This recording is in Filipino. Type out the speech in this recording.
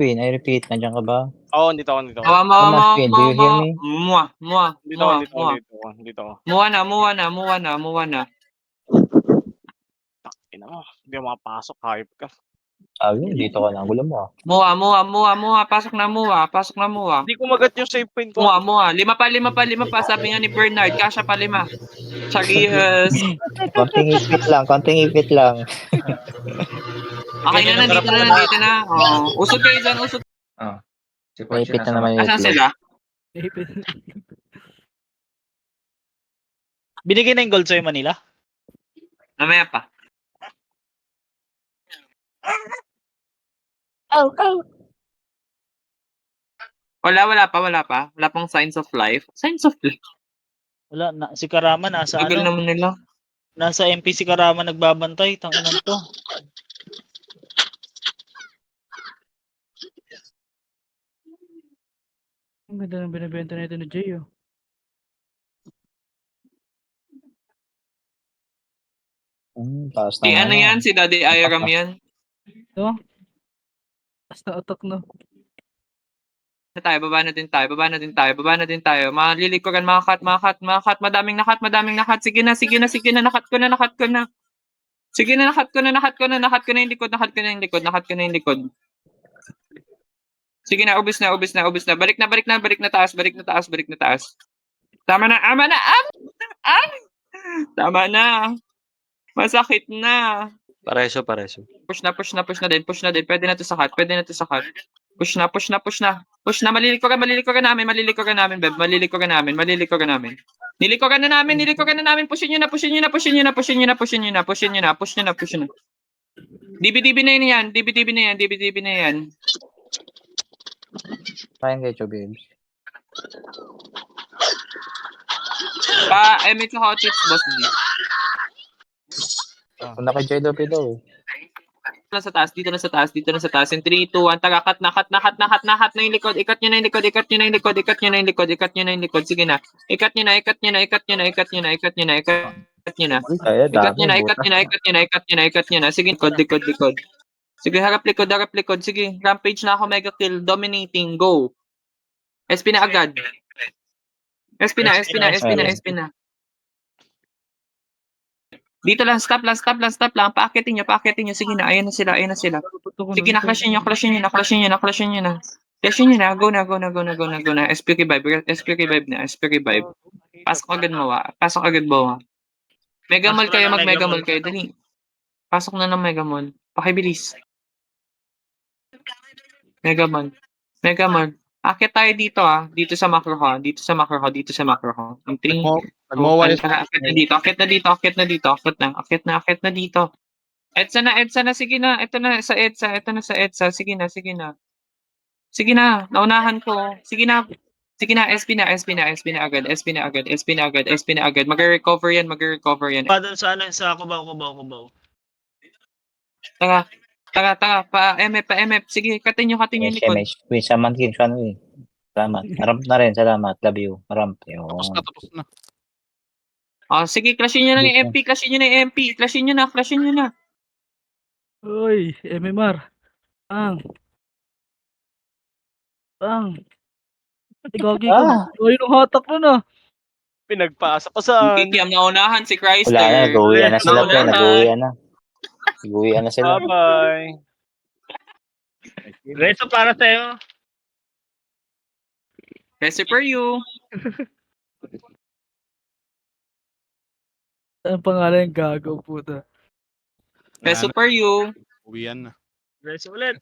Queen, I repeat, nandiyan ka ba? Oo, dito ako, dito ako. Come on, Queen, do you hear me? Dito ako. Muwa na. Ina mo, hindi ako makapasok, hayop ka. Sabi, dito ka lang. Gulo mo ah. Muwa. Pasok na muwa. Hindi ko magat yung save point ko. Muwa. Lima pa. Sabi nga ni Bernard, kasya pa 5. Charis. Konting ipit lang. Okay na, nandito na. Oh. Usog kayo dyan, usog. Si Pochi Ipit na naman yung Asan itlog. sila? Binigay na yung gold sa'yo, Manila? Mamaya pa. Wala pa. Wala pang signs of life. Wala na. Si Karama nasa Tagal naman nila. Nasa MP si Karama nagbabantay. Tanginan to. Ang ganda ng binibenta na ito ni Jay, oh. Taas Si na ano yan? Si Daddy Iram yan. Ito? Basta utok, no? Baba na din tayo. Malilikuran, mga cut. Madaming nakat. Sige na. Nakat ko na. Sige na, nakat ko na yung likod. Sige na, ubis na. Balik na taas. Tama na. Masakit na. Pareso. Push na din. Pwede na to sa cut. Push na. Malilikuran namin, Beb. Malilikuran namin. Nilikuran na namin. Pushin nyo na. DB na yan. Kain kayo, babes. Emit sa hot chips, boss D. Punta kay Joy Dopido. Dito na sa taas. In 3, 2, 1, taga-cut na yung likod. Ikat nyo na yung likod. Sige na. Ikat nyo na. Ikat nyo na. Sige, likod. Sige, harap likod. Sige, rampage na ako, mega kill, dominating, go. SP na agad. SP na. Dito lang, stop lang. Paakitin nyo. Sige na, ayan na sila. Sige na, clashin nyo na. Go na. SPK vibe na. Pasok agad mo. Mega mall kayo, mag-mega mall kayo. Dali. Pasok na ng mega mall. Pakibilis. Mega mall. Akit tayo dito Dito sa macro ho. In 3. Akit na dito. EDSA na. Sige na. Ito na sa EDSA. Sige na. Naunahan ko. Sige na. SP na agad. Mag-recover yan. Pa doon sa Kubaw. Tara. Pa-MF. Sige, katin nyo yung likod. May saman kin, Salamat. Ramp na rin, salamat. Love you. Ramp. Tapos na. Sige, clashin nyo na yung MP. Clashin nyo na. Uy, MMR. Bang. Gagi ka. Ayun ang hatak nun, ah. Pinagpasa ko sa... Kikiam na unahan si Chrysler. Wala na, nag-uwian na sila. Nag-uwian na sila. Bye-bye. Reso para sa'yo. Best for you. Ang pangalan yung gago, puta. Best for you. Uwian na. Reso ulit.